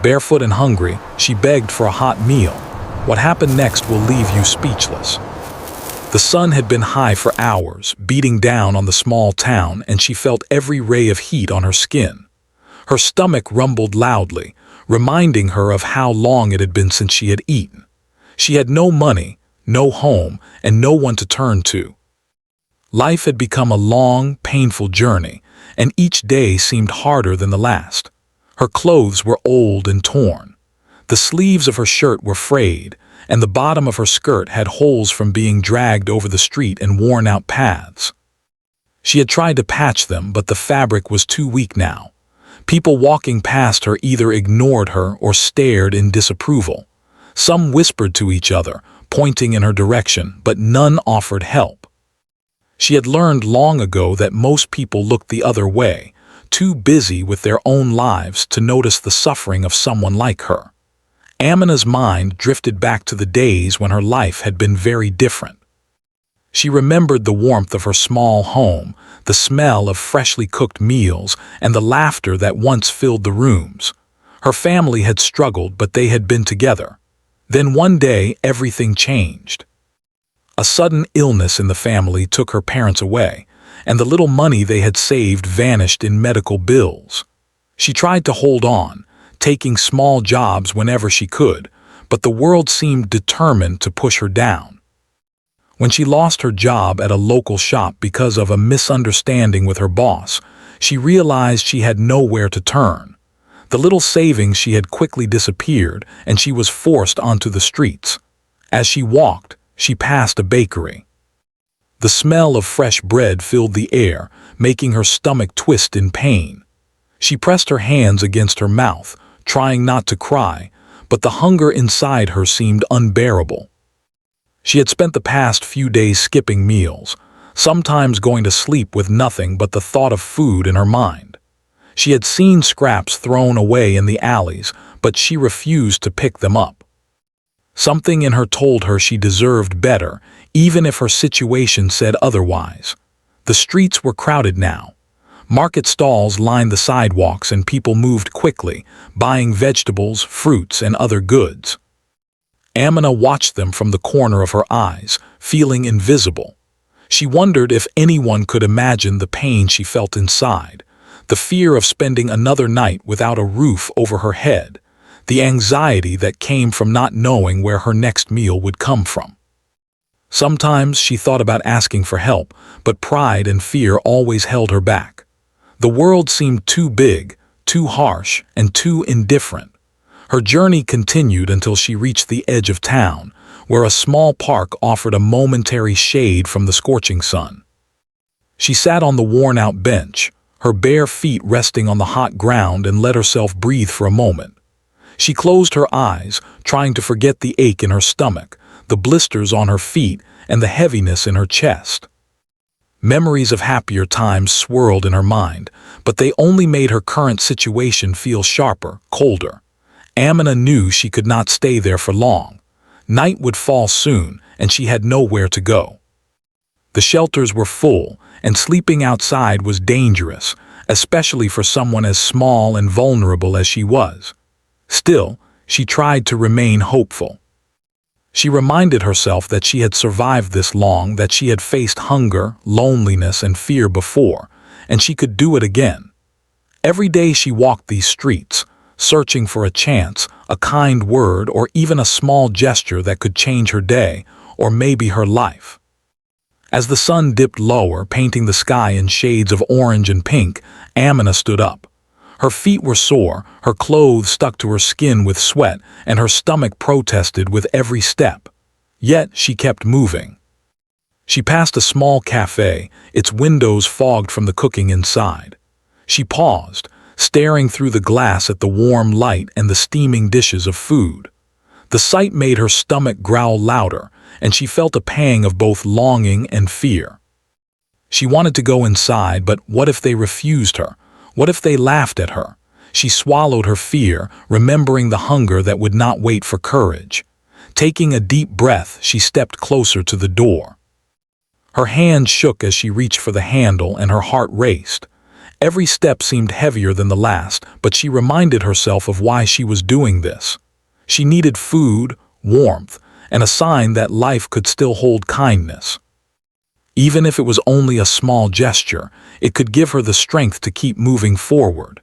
Barefoot and hungry, she begged for a hot meal. What happened next will leave you speechless. The sun had been high for hours, beating down on the small town, and she felt every ray of heat on her skin. Her stomach rumbled loudly, reminding her of how long it had been since she had eaten. She had no money, no home, and no one to turn to. Life had become a long, painful journey, and each day seemed harder than the last. Her clothes were old and torn. The sleeves of her shirt were frayed, and the bottom of her skirt had holes from being dragged over the street and worn-out paths. She had tried to patch them, but the fabric was too weak now. People walking past her either ignored her or stared in disapproval. Some whispered to each other, pointing in her direction, but none offered help. She had learned long ago that most people looked the other way, too busy with their own lives to notice the suffering of someone like her. Amina's mind drifted back to the days when her life had been very different. She remembered the warmth of her small home, the smell of freshly cooked meals, and the laughter that once filled the rooms. Her family had struggled, but they had been together. Then one day, everything changed. A sudden illness in the family took her parents away, and the little money they had saved vanished in medical bills. She tried to hold on, taking small jobs whenever she could, but the world seemed determined to push her down. When she lost her job at a local shop because of a misunderstanding with her boss, she realized she had nowhere to turn. The little savings she had quickly disappeared, and she was forced onto the streets. As she walked, she passed a bakery. The smell of fresh bread filled the air, making her stomach twist in pain. She pressed her hands against her mouth, trying not to cry, but the hunger inside her seemed unbearable. She had spent the past few days skipping meals, sometimes going to sleep with nothing but the thought of food in her mind. She had seen scraps thrown away in the alleys, but she refused to pick them up. Something in her told her she deserved better, even if her situation said otherwise. The streets were crowded now. Market stalls lined the sidewalks and people moved quickly, buying vegetables, fruits, and other goods. Amina watched them from the corner of her eyes, feeling invisible. She wondered if anyone could imagine the pain she felt inside, the fear of spending another night without a roof over her head, the anxiety that came from not knowing where her next meal would come from. Sometimes she thought about asking for help, but pride and fear always held her back. The world seemed too big, too harsh, and too indifferent. Her journey continued until she reached the edge of town, where a small park offered a momentary shade from the scorching sun. She sat on the worn-out bench, her bare feet resting on the hot ground, and let herself breathe for a moment. She closed her eyes, trying to forget the ache in her stomach, the blisters on her feet, and the heaviness in her chest. Memories of happier times swirled in her mind, but they only made her current situation feel sharper, colder. Amina knew she could not stay there for long. Night would fall soon, and she had nowhere to go. The shelters were full, and sleeping outside was dangerous, especially for someone as small and vulnerable as she was. Still, she tried to remain hopeful. She reminded herself that she had survived this long, that she had faced hunger, loneliness, and fear before, and she could do it again. Every day she walked these streets, searching for a chance, a kind word, or even a small gesture that could change her day, or maybe her life. As the sun dipped lower, painting the sky in shades of orange and pink, Amina stood up. Her feet were sore, her clothes stuck to her skin with sweat, and her stomach protested with every step. Yet she kept moving. She passed a small cafe, its windows fogged from the cooking inside. She paused, staring through the glass at the warm light and the steaming dishes of food. The sight made her stomach growl louder, and she felt a pang of both longing and fear. She wanted to go inside, but what if they refused her? What if they laughed at her? She swallowed her fear, remembering the hunger that would not wait for courage. Taking a deep breath, she stepped closer to the door. Her hand shook as she reached for the handle, and her heart raced. Every step seemed heavier than the last, but she reminded herself of why she was doing this. She needed food, warmth, and a sign that life could still hold kindness. Even if it was only a small gesture, it could give her the strength to keep moving forward.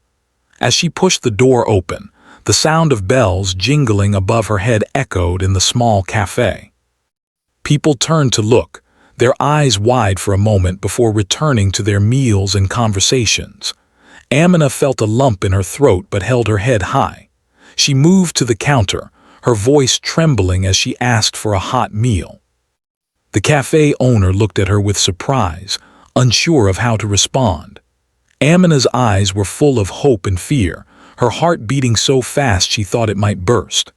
As she pushed the door open, the sound of bells jingling above her head echoed in the small cafe. People turned to look, their eyes wide for a moment before returning to their meals and conversations. Amina felt a lump in her throat but held her head high. She moved to the counter, her voice trembling as she asked for a hot meal. The cafe owner looked at her with surprise, unsure of how to respond. Amina's eyes were full of hope and fear, her heart beating so fast she thought it might burst.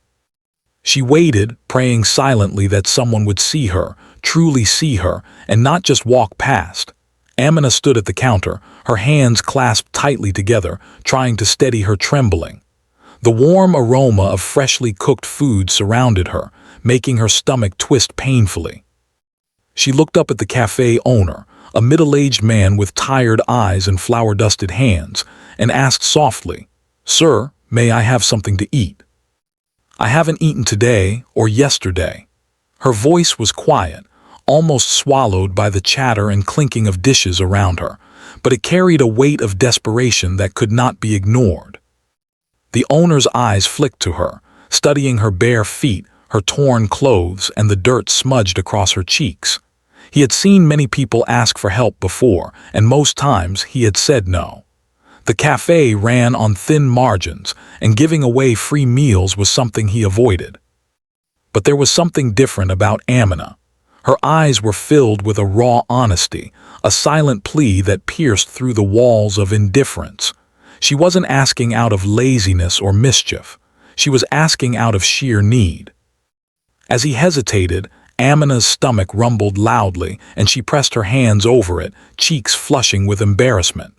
She waited, praying silently that someone would see her, truly see her, and not just walk past. Amina stood at the counter, her hands clasped tightly together, trying to steady her trembling. The warm aroma of freshly cooked food surrounded her, making her stomach twist painfully. She looked up at the cafe owner, a middle-aged man with tired eyes and flour-dusted hands, and asked softly, "Sir, may I have something to eat?" "I haven't eaten today or yesterday." Her voice was quiet, almost swallowed by the chatter and clinking of dishes around her, but it carried a weight of desperation that could not be ignored. The owner's eyes flicked to her, studying her bare feet, her torn clothes, and the dirt smudged across her cheeks. He had seen many people ask for help before, and most times he had said no. The cafe ran on thin margins, and giving away free meals was something he avoided. But there was something different about Amina. Her eyes were filled with a raw honesty, a silent plea that pierced through the walls of indifference. She wasn't asking out of laziness or mischief. She was asking out of sheer need. As he hesitated, Amina's stomach rumbled loudly, and she pressed her hands over it, cheeks flushing with embarrassment.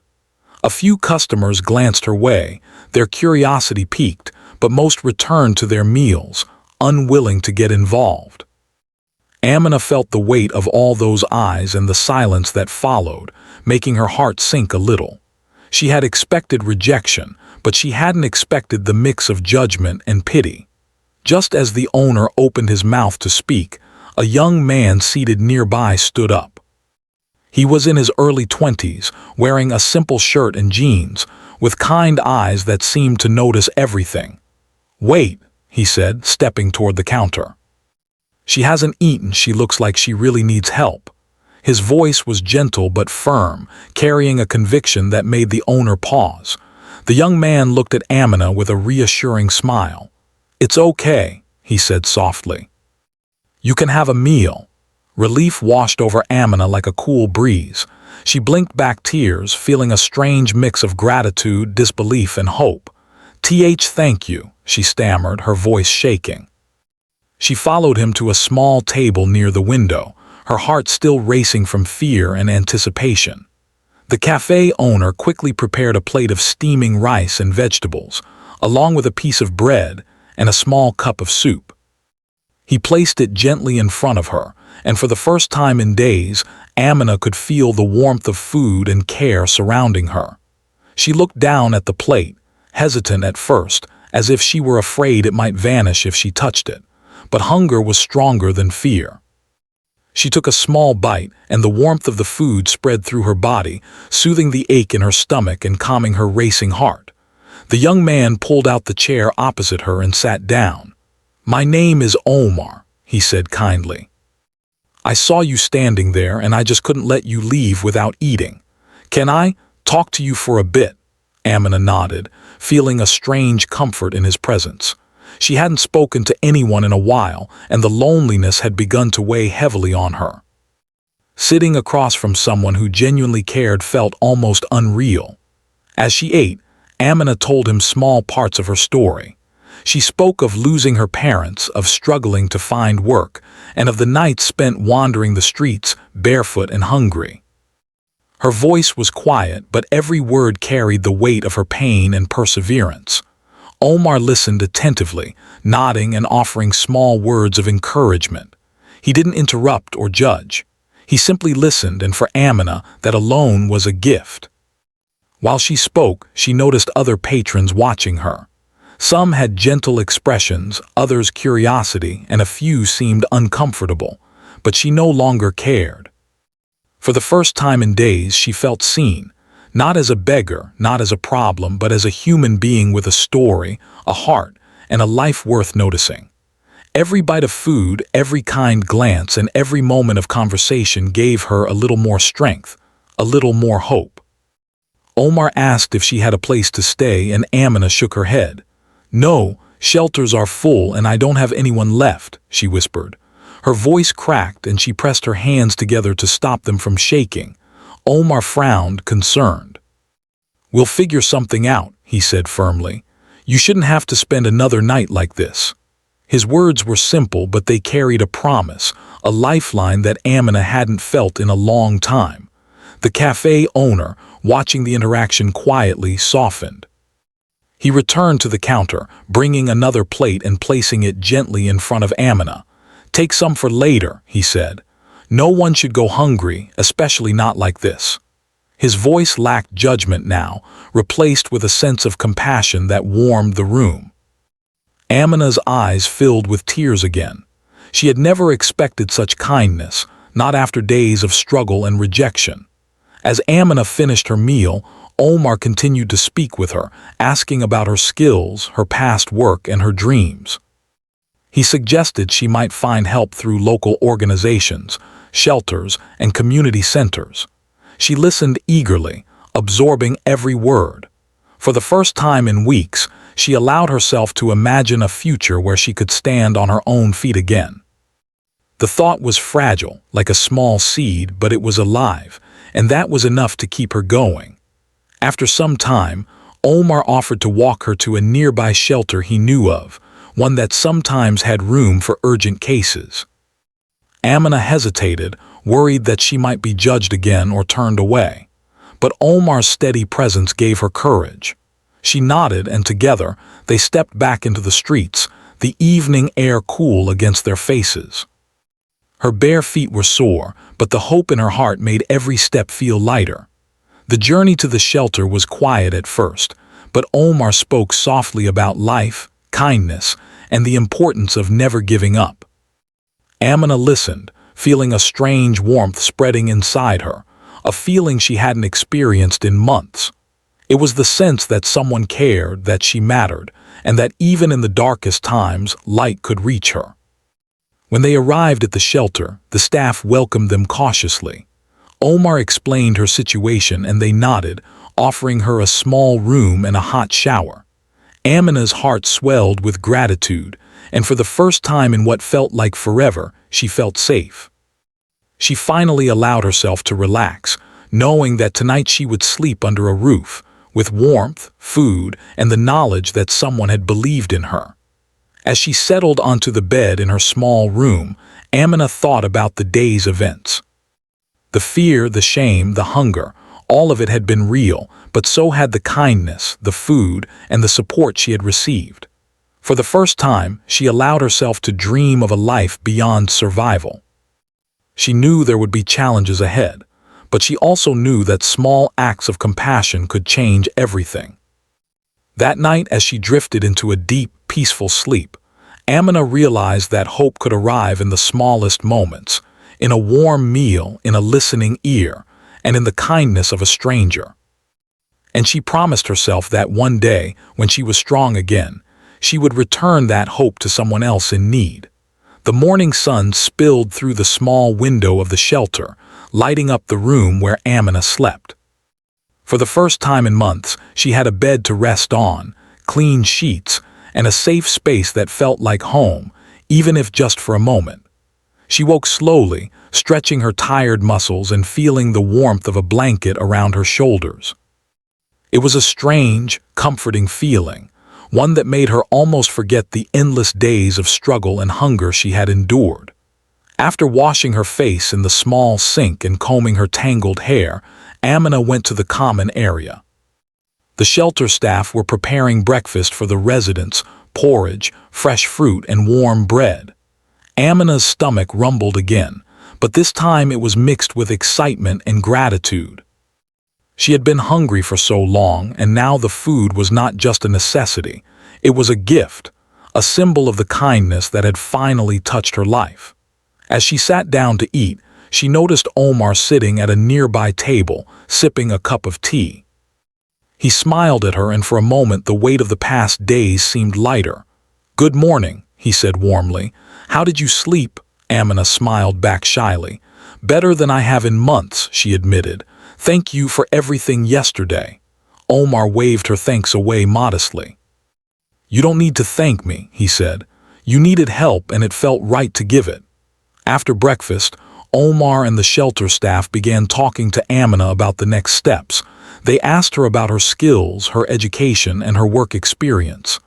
A few customers glanced her way, their curiosity piqued, but most returned to their meals, unwilling to get involved. Amina felt the weight of all those eyes and the silence that followed, making her heart sink a little. She had expected rejection, but she hadn't expected the mix of judgment and pity. Just as the owner opened his mouth to speak, a young man seated nearby stood up. He was in his early 20s, wearing a simple shirt and jeans, with kind eyes that seemed to notice everything. "Wait," he said, stepping toward the counter. "She hasn't eaten. She looks like she really needs help." His voice was gentle but firm, carrying a conviction that made the owner pause. The young man looked at Amina with a reassuring smile. "It's okay," he said softly. "You can have a meal." Relief washed over Amina like a cool breeze. She blinked back tears, feeling a strange mix of gratitude, disbelief, and hope. Thank you," she stammered, her voice shaking. She followed him to a small table near the window, her heart still racing from fear and anticipation. The cafe owner quickly prepared a plate of steaming rice and vegetables, along with a piece of bread and a small cup of soup. He placed it gently in front of her, and for the first time in days, Amina could feel the warmth of food and care surrounding her. She looked down at the plate, hesitant at first, as if she were afraid it might vanish if she touched it, but hunger was stronger than fear. She took a small bite, and the warmth of the food spread through her body, soothing the ache in her stomach and calming her racing heart. The young man pulled out the chair opposite her and sat down. "My name is Omar," he said kindly. "I saw you standing there and I just couldn't let you leave without eating. Can I talk to you for a bit?" Amina nodded, feeling a strange comfort in his presence. She hadn't spoken to anyone in a while, and the loneliness had begun to weigh heavily on her. Sitting across from someone who genuinely cared felt almost unreal. As she ate, Amina told him small parts of her story. She spoke of losing her parents, of struggling to find work, and of the nights spent wandering the streets, barefoot and hungry. Her voice was quiet, but every word carried the weight of her pain and perseverance. Omar listened attentively, nodding and offering small words of encouragement. He didn't interrupt or judge. He simply listened, and for Amina, that alone was a gift. While she spoke, she noticed other patrons watching her. Some had gentle expressions, others curiosity, and a few seemed uncomfortable, but she no longer cared. For the first time in days, she felt seen, not as a beggar, not as a problem, but as a human being with a story, a heart, and a life worth noticing. Every bite of food, every kind glance, and every moment of conversation gave her a little more strength, a little more hope. Omar asked if she had a place to stay, and Amina shook her head. "No, shelters are full and I don't have anyone left," she whispered. Her voice cracked and she pressed her hands together to stop them from shaking. Omar frowned, concerned. "We'll figure something out," he said firmly. "You shouldn't have to spend another night like this." His words were simple, but they carried a promise, a lifeline that Amina hadn't felt in a long time. The cafe owner, watching the interaction quietly, softened. He returned to the counter, bringing another plate and placing it gently in front of Amina. "Take some for later," he said. "No one should go hungry, especially not like this." His voice lacked judgment now, replaced with a sense of compassion that warmed the room. Amina's eyes filled with tears again. She had never expected such kindness, not after days of struggle and rejection. As Amina finished her meal, Omar continued to speak with her, asking about her skills, her past work, and her dreams. He suggested she might find help through local organizations, shelters, and community centers. She listened eagerly, absorbing every word. For the first time in weeks, she allowed herself to imagine a future where she could stand on her own feet again. The thought was fragile, like a small seed, but it was alive, and that was enough to keep her going. After some time, Omar offered to walk her to a nearby shelter he knew of, one that sometimes had room for urgent cases. Amina hesitated, worried that she might be judged again or turned away. But Omar's steady presence gave her courage. She nodded, and together they stepped back into the streets, the evening air cool against their faces. Her bare feet were sore, but the hope in her heart made every step feel lighter. The journey to the shelter was quiet at first, but Omar spoke softly about life, kindness, and the importance of never giving up. Amina listened, feeling a strange warmth spreading inside her, a feeling she hadn't experienced in months. It was the sense that someone cared, that she mattered, and that even in the darkest times, light could reach her. When they arrived at the shelter, the staff welcomed them cautiously. Omar explained her situation and they nodded, offering her a small room and a hot shower. Amina's heart swelled with gratitude, and for the first time in what felt like forever, she felt safe. She finally allowed herself to relax, knowing that tonight she would sleep under a roof, with warmth, food, and the knowledge that someone had believed in her. As she settled onto the bed in her small room, Amina thought about the day's events. The fear, the shame, the hunger, all of it had been real, but so had the kindness, the food, and the support she had received. For the first time, she allowed herself to dream of a life beyond survival. She knew there would be challenges ahead, but she also knew that small acts of compassion could change everything. That night, as she drifted into a deep, peaceful sleep, Amina realized that hope could arrive in the smallest moments, in a warm meal, in a listening ear, and in the kindness of a stranger. And she promised herself that one day, when she was strong again, she would return that hope to someone else in need. The morning sun spilled through the small window of the shelter, lighting up the room where Amina slept. For the first time in months, she had a bed to rest on, clean sheets, and a safe space that felt like home, even if just for a moment. She woke slowly, stretching her tired muscles and feeling the warmth of a blanket around her shoulders. It was a strange, comforting feeling, one that made her almost forget the endless days of struggle and hunger she had endured. After washing her face in the small sink and combing her tangled hair, Amina went to the common area. The shelter staff were preparing breakfast for the residents, porridge, fresh fruit, and warm bread. Amina's stomach rumbled again, but this time it was mixed with excitement and gratitude. She had been hungry for so long, and now the food was not just a necessity. It was a gift, a symbol of the kindness that had finally touched her life. As she sat down to eat, she noticed Omar sitting at a nearby table, sipping a cup of tea. He smiled at her, and for a moment the weight of the past days seemed lighter. "Good morning," he said warmly. "How did you sleep?" Amina smiled back shyly. "Better than I have in months," she admitted. "Thank you for everything yesterday." Omar waved her thanks away modestly. "You don't need to thank me," he said. "You needed help, and it felt right to give it." After breakfast, Omar and the shelter staff began talking to Amina about the next steps. They asked her about her skills, her education, and her work experience.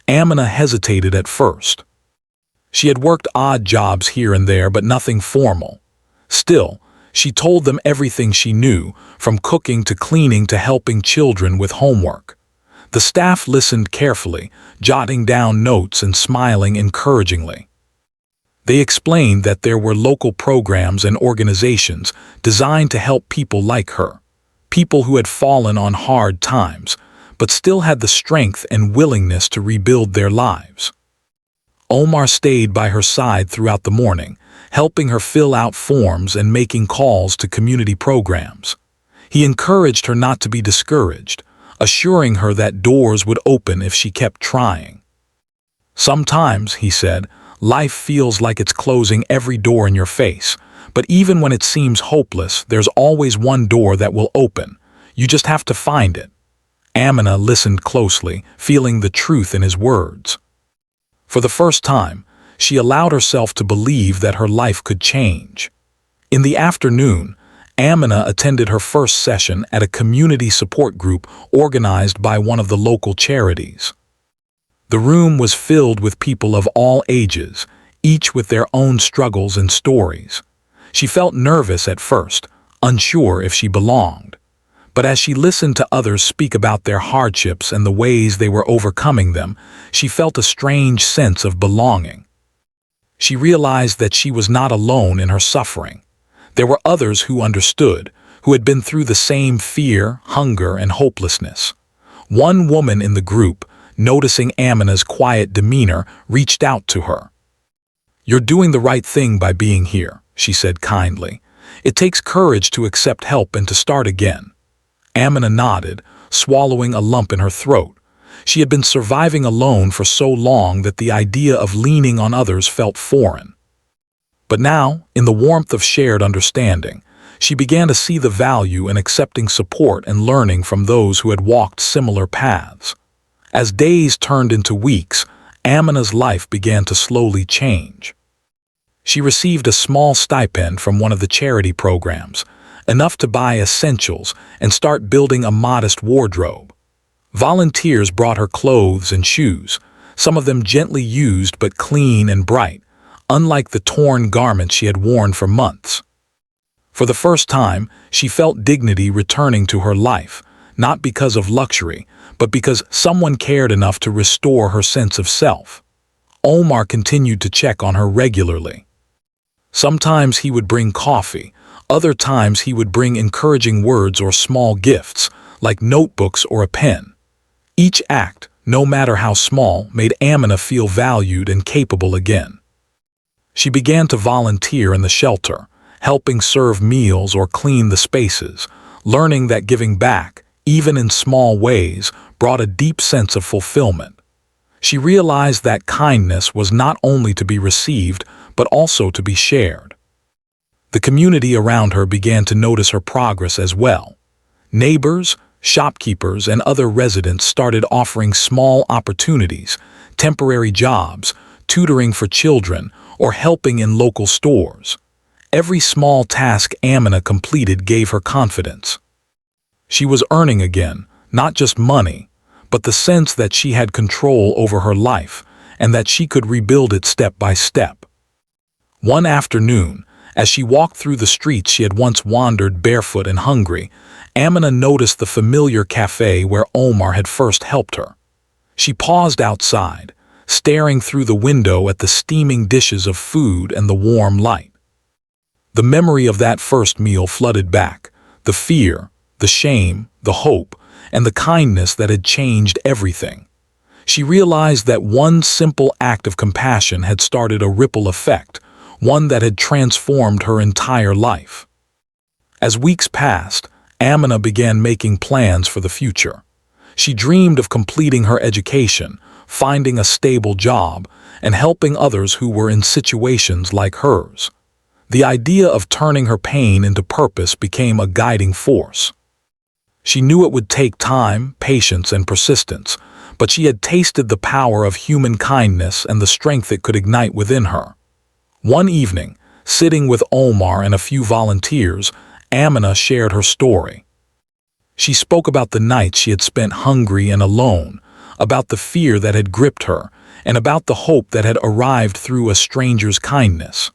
Amina hesitated at first. She had worked odd jobs here and there, but nothing formal. Still, she told them everything she knew, from cooking to cleaning to helping children with homework. The staff listened carefully, jotting down notes and smiling encouragingly. They explained that there were local programs and organizations designed to help people like her, people who had fallen on hard times, but still had the strength and willingness to rebuild their lives. Omar stayed by her side throughout the morning, helping her fill out forms and making calls to community programs. He encouraged her not to be discouraged, assuring her that doors would open if she kept trying. "Sometimes," he said, "life feels like it's closing every door in your face, but even when it seems hopeless, there's always one door that will open. You just have to find it." Amina listened closely, feeling the truth in his words. For the first time, she allowed herself to believe that her life could change. In the afternoon, Amina attended her first session at a community support group organized by one of the local charities. The room was filled with people of all ages, each with their own struggles and stories. She felt nervous at first, unsure if she belonged. But as she listened to others speak about their hardships and the ways they were overcoming them, she felt a strange sense of belonging. She realized that she was not alone in her suffering. There were others who understood, who had been through the same fear, hunger, and hopelessness. One woman in the group, noticing Amina's quiet demeanor, reached out to her. "You're doing the right thing by being here," she said kindly. "It takes courage to accept help and to start again." Amina nodded, swallowing a lump in her throat. She had been surviving alone for so long that the idea of leaning on others felt foreign. But now, in the warmth of shared understanding, she began to see the value in accepting support and learning from those who had walked similar paths. As days turned into weeks, Amina's life began to slowly change. She received a small stipend from one of the charity programs, enough to buy essentials and start building a modest wardrobe. Volunteers brought her clothes and shoes, some of them gently used but clean and bright, unlike the torn garments she had worn for months. For the first time, she felt dignity returning to her life, not because of luxury, but because someone cared enough to restore her sense of self. Omar continued to check on her regularly. Sometimes he would bring coffee, other times he would bring encouraging words or small gifts, like notebooks or a pen. Each act, no matter how small, made Amina feel valued and capable again. She began to volunteer in the shelter, helping serve meals or clean the spaces, learning that giving back, even in small ways, brought a deep sense of fulfillment. She realized that kindness was not only to be received, but also to be shared. The community around her began to notice her progress as well. Neighbors, shopkeepers, and other residents started offering small opportunities, temporary jobs, tutoring for children, or helping in local stores. Every small task Amina completed gave her confidence. She was earning again, not just money, but the sense that she had control over her life and that she could rebuild it step by step. One afternoon, as she walked through the streets she had once wandered barefoot and hungry, Amina noticed the familiar cafe where Omar had first helped her. She paused outside, staring through the window at the steaming dishes of food and the warm light. The memory of that first meal flooded back, the fear, the shame, the hope, and the kindness that had changed everything. She realized that one simple act of compassion had started a ripple effect, one that had transformed her entire life. As weeks passed, Amina began making plans for the future. She dreamed of completing her education, finding a stable job, and helping others who were in situations like hers. The idea of turning her pain into purpose became a guiding force. She knew it would take time, patience, and persistence, but she had tasted the power of human kindness and the strength it could ignite within her. One evening, sitting with Omar and a few volunteers, Amina shared her story. She spoke about the nights she had spent hungry and alone, about the fear that had gripped her, and about the hope that had arrived through a stranger's kindness.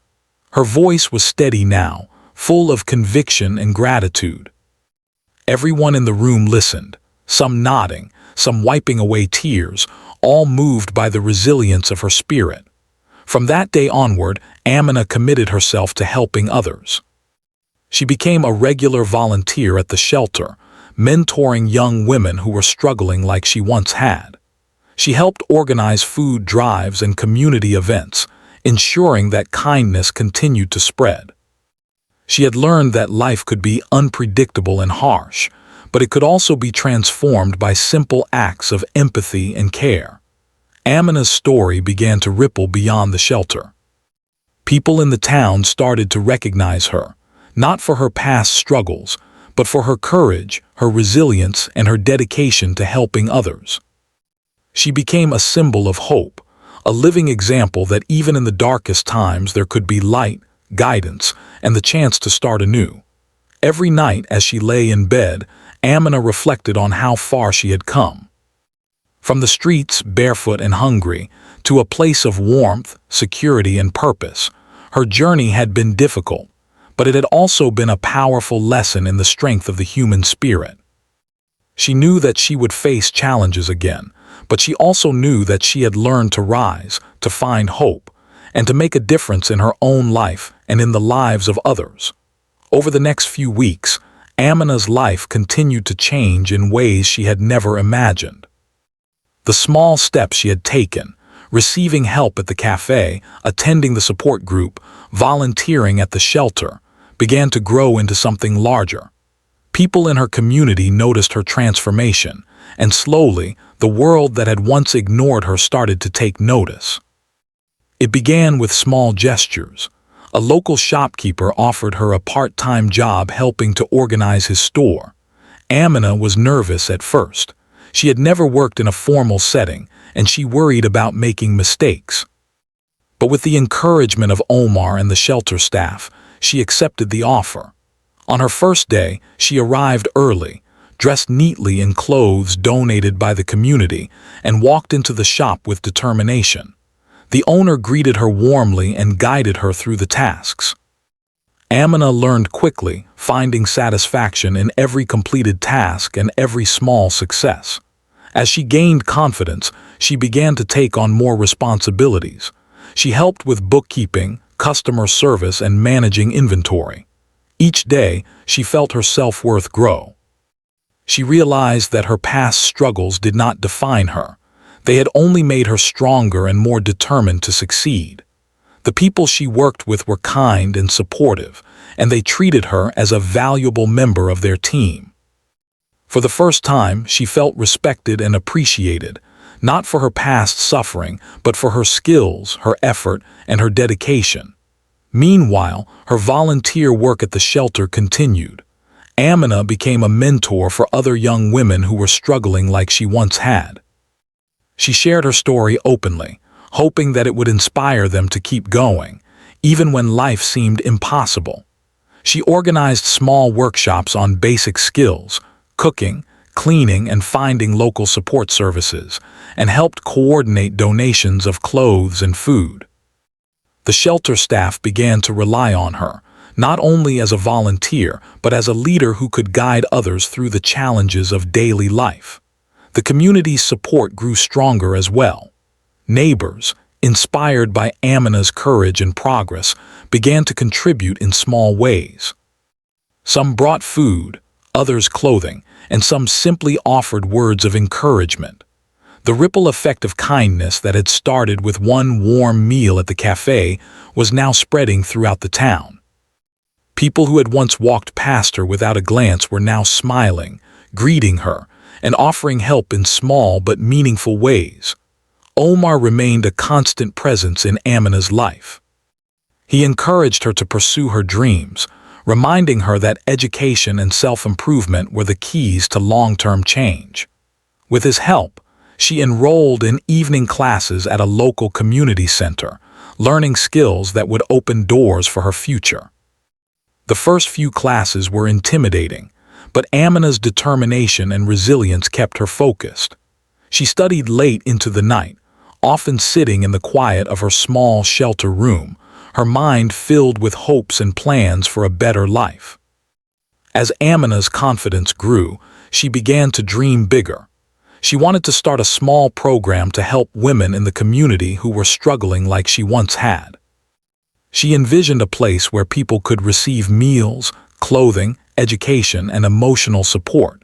Her voice was steady now, full of conviction and gratitude. Everyone in the room listened, some nodding, some wiping away tears, all moved by the resilience of her spirit. From that day onward, Amina committed herself to helping others. She became a regular volunteer at the shelter, mentoring young women who were struggling like she once had. She helped organize food drives and community events, ensuring that kindness continued to spread. She had learned that life could be unpredictable and harsh, but it could also be transformed by simple acts of empathy and care. Amina's story began to ripple beyond the shelter. People in the town started to recognize her, not for her past struggles, but for her courage, her resilience, and her dedication to helping others. She became a symbol of hope, a living example that even in the darkest times there could be light, guidance, and the chance to start anew. Every night as she lay in bed, Amina reflected on how far she had come. From the streets, barefoot and hungry, to a place of warmth, security, and purpose, her journey had been difficult, but it had also been a powerful lesson in the strength of the human spirit. She knew that she would face challenges again, but she also knew that she had learned to rise, to find hope, and to make a difference in her own life and in the lives of others. Over the next few weeks, Amina's life continued to change in ways she had never imagined. The small steps she had taken, receiving help at the cafe, attending the support group, volunteering at the shelter, began to grow into something larger. People in her community noticed her transformation, and slowly, the world that had once ignored her started to take notice. It began with small gestures. A local shopkeeper offered her a part-time job helping to organize his store. Amina was nervous at first. She had never worked in a formal setting, and she worried about making mistakes. But with the encouragement of Omar and the shelter staff, she accepted the offer. On her first day, she arrived early, dressed neatly in clothes donated by the community, and walked into the shop with determination. The owner greeted her warmly and guided her through the tasks. Amina learned quickly, finding satisfaction in every completed task and every small success. As she gained confidence, she began to take on more responsibilities. She helped with bookkeeping, customer service, and managing inventory. Each day, she felt her self-worth grow. She realized that her past struggles did not define her. They had only made her stronger and more determined to succeed. The people she worked with were kind and supportive, and they treated her as a valuable member of their team. For the first time, she felt respected and appreciated, not for her past suffering, but for her skills, her effort, and her dedication. Meanwhile, her volunteer work at the shelter continued. Amina became a mentor for other young women who were struggling like she once had. She shared her story openly, hoping that it would inspire them to keep going, even when life seemed impossible. She organized small workshops on basic skills, cooking, cleaning, and finding local support services, and helped coordinate donations of clothes and food. The shelter staff began to rely on her, not only as a volunteer, but as a leader who could guide others through the challenges of daily life. The community's support grew stronger as well. Neighbors, inspired by Amina's courage and progress, began to contribute in small ways. Some brought food, others clothing, and some simply offered words of encouragement. The ripple effect of kindness that had started with one warm meal at the cafe was now spreading throughout the town. People who had once walked past her without a glance were now smiling, greeting her, and offering help in small but meaningful ways. Omar remained a constant presence in Amina's life. He encouraged her to pursue her dreams, reminding her that education and self-improvement were the keys to long-term change. With his help, she enrolled in evening classes at a local community center, learning skills that would open doors for her future. The first few classes were intimidating, but Amina's determination and resilience kept her focused. She studied late into the night, often sitting in the quiet of her small shelter room, her mind filled with hopes and plans for a better life. As Amina's confidence grew, she began to dream bigger. She wanted to start a small program to help women in the community who were struggling like she once had. She envisioned a place where people could receive meals, clothing, education, and emotional support,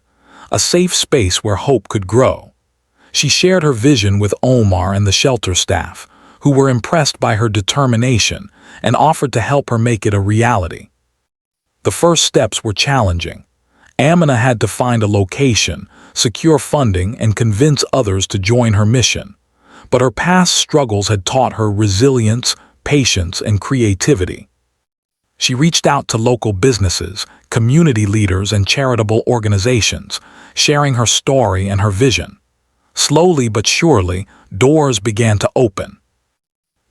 a safe space where hope could grow. She shared her vision with Omar and the shelter staff, who were impressed by her determination and offered to help her make it a reality. The first steps were challenging. Amina had to find a location, secure funding, and convince others to join her mission. But her past struggles had taught her resilience, patience, and creativity. She reached out to local businesses, community leaders, and charitable organizations, sharing her story and her vision. Slowly but surely, doors began to open.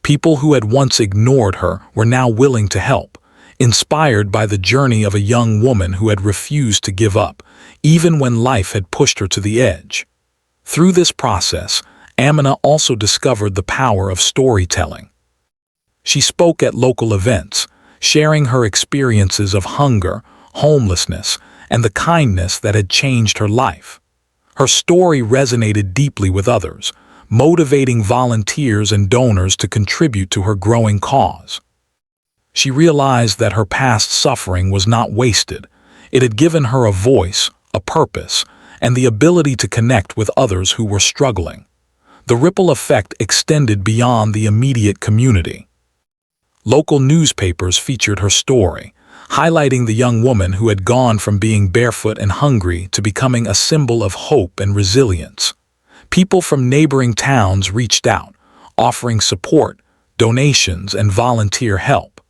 People who had once ignored her were now willing to help, inspired by the journey of a young woman who had refused to give up, even when life had pushed her to the edge. Through this process, Amina also discovered the power of storytelling. She spoke at local events, sharing her experiences of hunger, homelessness, and the kindness that had changed her life. Her story resonated deeply with others, motivating volunteers and donors to contribute to her growing cause. She realized that her past suffering was not wasted. It had given her a voice, a purpose, and the ability to connect with others who were struggling. The ripple effect extended beyond the immediate community. Local newspapers featured her story, highlighting the young woman who had gone from being barefoot and hungry to becoming a symbol of hope and resilience. People from neighboring towns reached out, offering support, donations, and volunteer help.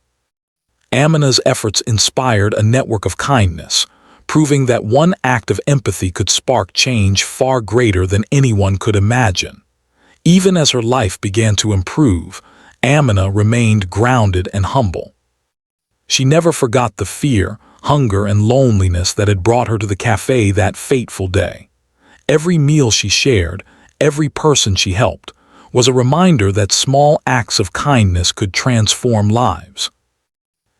Amina's efforts inspired a network of kindness, proving that one act of empathy could spark change far greater than anyone could imagine. Even as her life began to improve, Amina remained grounded and humble. She never forgot the fear, hunger, and loneliness that had brought her to the cafe that fateful day. Every meal she shared, every person she helped, was a reminder that small acts of kindness could transform lives.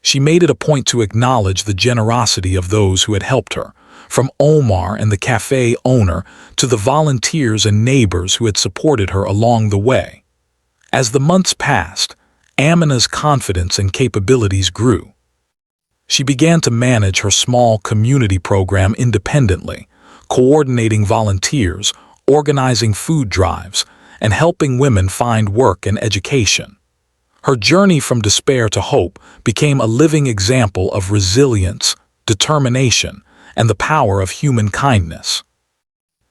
She made it a point to acknowledge the generosity of those who had helped her, from Omar and the cafe owner to the volunteers and neighbors who had supported her along the way. As the months passed, Amina's confidence and capabilities grew. She began to manage her small community program independently, coordinating volunteers, organizing food drives, and helping women find work and education. Her journey from despair to hope became a living example of resilience, determination, and the power of human kindness.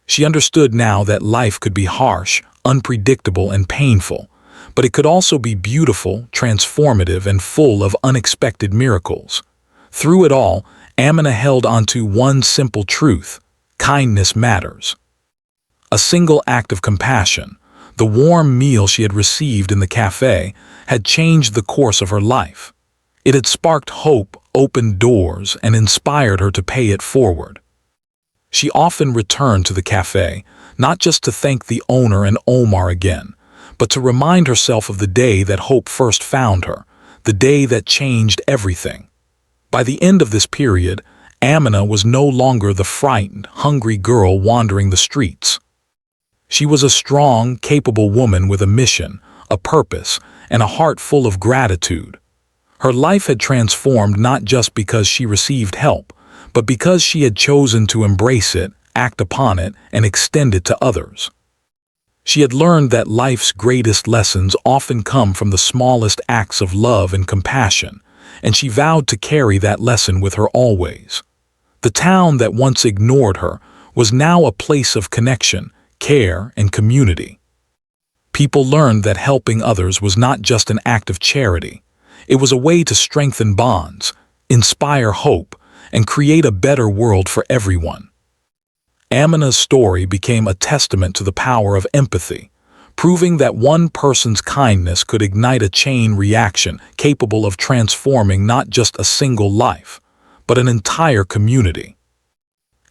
She understood now that life could be harsh, unpredictable, and painful, but it could also be beautiful, transformative, and full of unexpected miracles. Through it all, Amina held onto one simple truth: kindness matters. A single act of compassion, the warm meal she had received in the cafe, had changed the course of her life. It had sparked hope, opened doors, and inspired her to pay it forward. She often returned to the cafe, not just to thank the owner and Omar again, but to remind herself of the day that hope first found her, the day that changed everything. By the end of this period, Amina was no longer the frightened, hungry girl wandering the streets. She was a strong, capable woman with a mission, a purpose, and a heart full of gratitude. Her life had transformed not just because she received help, but because she had chosen to embrace it, act upon it, and extend it to others. She had learned that life's greatest lessons often come from the smallest acts of love and compassion, and she vowed to carry that lesson with her always. The town that once ignored her was now a place of connection, care, and community. People learned that helping others was not just an act of charity. It was a way to strengthen bonds, inspire hope, and create a better world for everyone. Amina's story became a testament to the power of empathy, proving that one person's kindness could ignite a chain reaction capable of transforming not just a single life, but an entire community.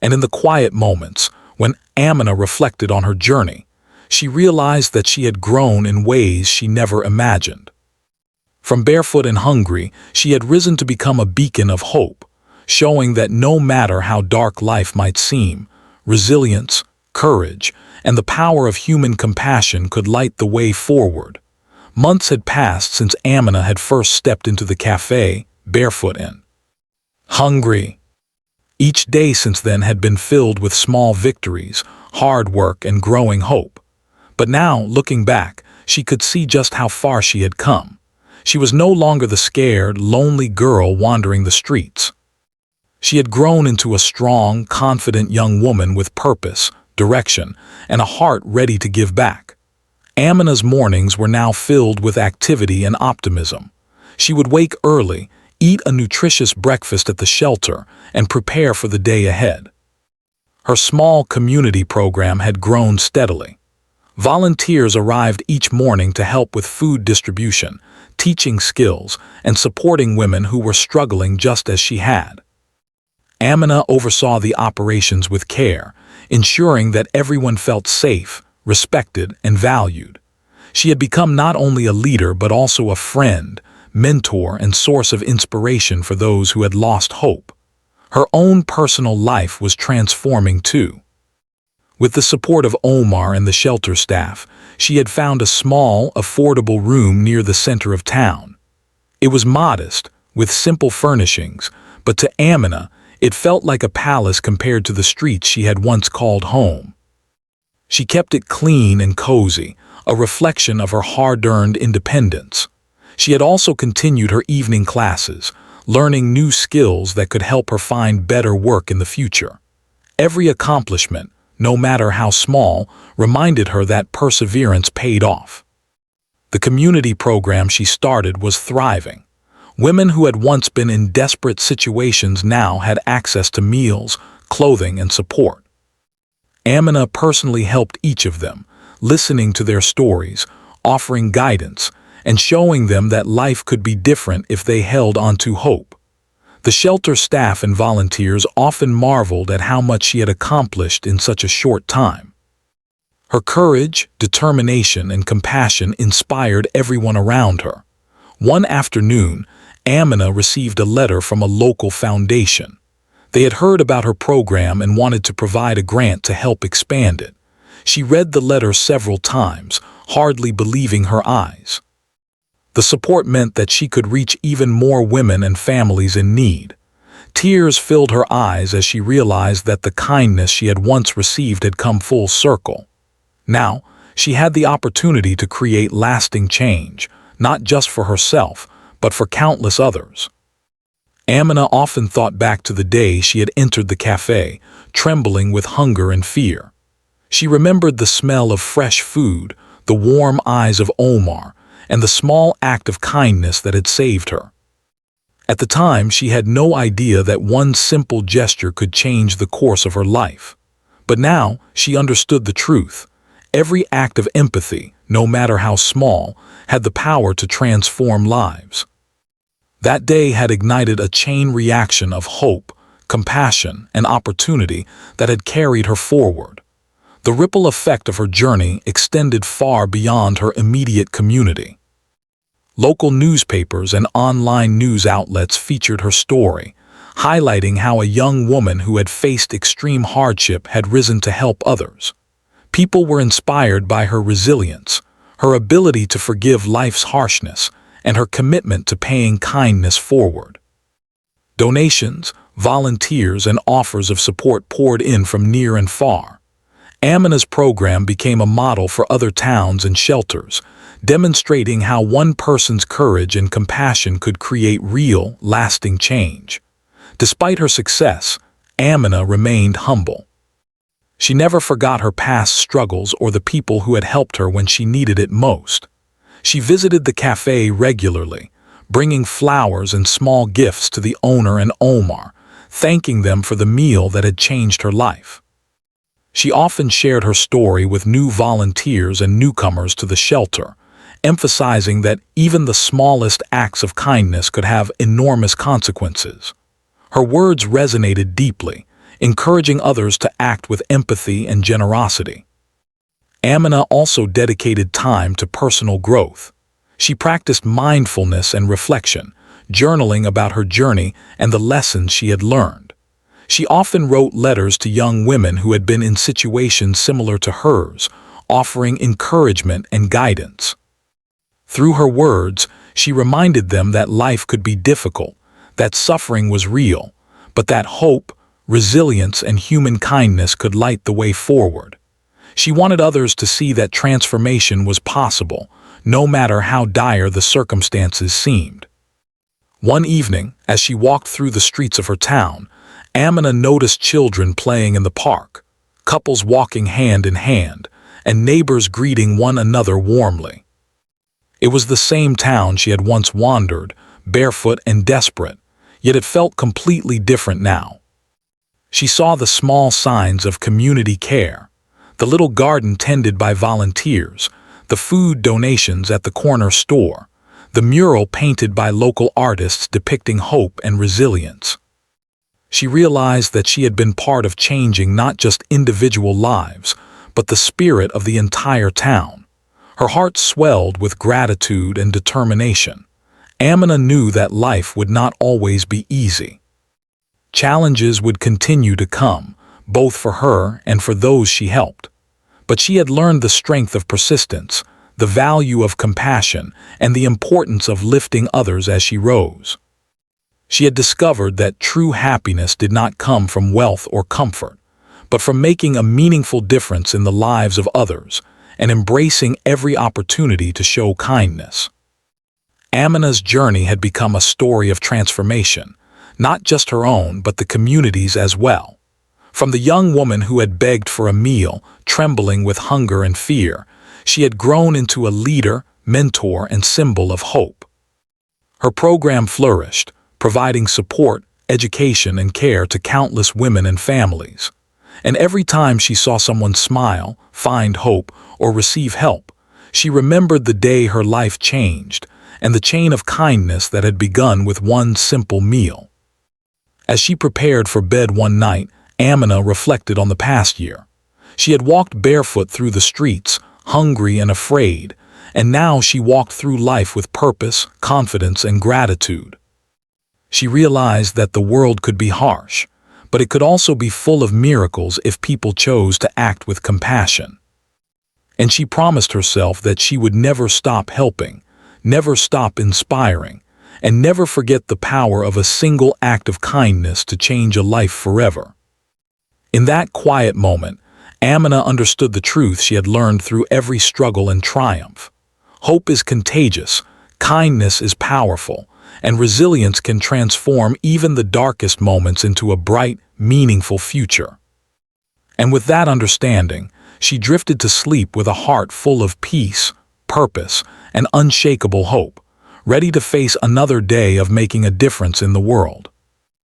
And in the quiet moments, when Amina reflected on her journey, she realized that she had grown in ways she never imagined. From barefoot and hungry, she had risen to become a beacon of hope, showing that no matter how dark life might seem, resilience, courage, and the power of human compassion could light the way forward. Months had passed since Amina had first stepped into the cafe, Barefoot and hungry. Each day since then had been filled with small victories, hard work, and growing hope. But now, looking back, she could see just how far she had come. She was no longer the scared, lonely girl wandering the streets. She had grown into a strong, confident young woman with purpose, direction, and a heart ready to give back. Amina's mornings were now filled with activity and optimism. She would wake early, eat a nutritious breakfast at the shelter, and prepare for the day ahead. Her small community program had grown steadily. Volunteers arrived each morning to help with food distribution, teaching skills, and supporting women who were struggling just as she had. Amina oversaw the operations with care, ensuring that everyone felt safe, respected, and valued. She had become not only a leader but also a friend, mentor, and source of inspiration for those who had lost hope. Her own personal life was transforming too. With the support of Omar and the shelter staff, she had found a small, affordable room near the center of town. It was modest, with simple furnishings, but to Amina, it felt like a palace compared to the streets she had once called home. She kept it clean and cozy, a reflection of her hard-earned independence. She had also continued her evening classes, learning new skills that could help her find better work in the future. Every accomplishment, no matter how small, reminded her that perseverance paid off. The community program she started was thriving. Women who had once been in desperate situations now had access to meals, clothing, and support. Amina personally helped each of them, listening to their stories, offering guidance, and showing them that life could be different if they held on to hope. The shelter staff and volunteers often marveled at how much she had accomplished in such a short time. Her courage, determination, and compassion inspired everyone around her. One afternoon, Amina received a letter from a local foundation. They had heard about her program and wanted to provide a grant to help expand it. She read the letter several times, hardly believing her eyes. The support meant that she could reach even more women and families in need. Tears filled her eyes as she realized that the kindness she had once received had come full circle. Now, she had the opportunity to create lasting change, not just for herself, but for countless others. Amina often thought back to the day she had entered the cafe, trembling with hunger and fear. She remembered the smell of fresh food, the warm eyes of Omar, and the small act of kindness that had saved her. At the time, she had no idea that one simple gesture could change the course of her life. But now, she understood the truth. Every act of empathy, no matter how small, had the power to transform lives. That day had ignited a chain reaction of hope, compassion, and opportunity that had carried her forward. The ripple effect of her journey extended far beyond her immediate community. Local newspapers and online news outlets featured her story, highlighting how a young woman who had faced extreme hardship had risen to help others. People were inspired by her resilience, her ability to forgive life's harshness, and her commitment to paying kindness forward. Donations, volunteers and offers of support poured in from near and far. Amina's program became a model for other towns and shelters, demonstrating how one person's courage and compassion could create real, lasting change. Despite her success, Amina remained humble. She never forgot her past struggles or the people who had helped her when she needed it most. She visited the cafe regularly, bringing flowers and small gifts to the owner and Omar, thanking them for the meal that had changed her life. She often shared her story with new volunteers and newcomers to the shelter, emphasizing that even the smallest acts of kindness could have enormous consequences. Her words resonated deeply, encouraging others to act with empathy and generosity. Amina also dedicated time to personal growth. She practiced mindfulness and reflection, journaling about her journey and the lessons she had learned. She often wrote letters to young women who had been in situations similar to hers, offering encouragement and guidance. Through her words, she reminded them that life could be difficult, that suffering was real, but that hope, resilience, and human kindness could light the way forward. She wanted others to see that transformation was possible, no matter how dire the circumstances seemed. One evening, as she walked through the streets of her town, Amina noticed children playing in the park, couples walking hand in hand, and neighbors greeting one another warmly. It was the same town she had once wandered, barefoot and desperate, yet it felt completely different now. She saw the small signs of community care, the little garden tended by volunteers, the food donations at the corner store, the mural painted by local artists depicting hope and resilience. She realized that she had been part of changing not just individual lives, but the spirit of the entire town. Her heart swelled with gratitude and determination. Amina knew that life would not always be easy. Challenges would continue to come, both for her and for those she helped. But she had learned the strength of persistence, the value of compassion, and the importance of lifting others as she rose. She had discovered that true happiness did not come from wealth or comfort, but from making a meaningful difference in the lives of others and embracing every opportunity to show kindness. Amina's journey had become a story of transformation, not just her own but the community's as well. From the young woman who had begged for a meal, trembling with hunger and fear, she had grown into a leader, mentor, and symbol of hope. Her program flourished, providing support, education, and care to countless women and families. And every time she saw someone smile, find hope, or receive help, she remembered the day her life changed and the chain of kindness that had begun with one simple meal. As she prepared for bed one night, Amina reflected on the past year. She had walked barefoot through the streets, hungry and afraid, and now she walked through life with purpose, confidence, and gratitude. She realized that the world could be harsh, but it could also be full of miracles if people chose to act with compassion. And she promised herself that she would never stop helping, never stop inspiring, and never forget the power of a single act of kindness to change a life forever. In that quiet moment, Amina understood the truth she had learned through every struggle and triumph. Hope is contagious, kindness is powerful, and resilience can transform even the darkest moments into a bright, meaningful future. And with that understanding, she drifted to sleep with a heart full of peace, purpose, and unshakable hope, ready to face another day of making a difference in the world.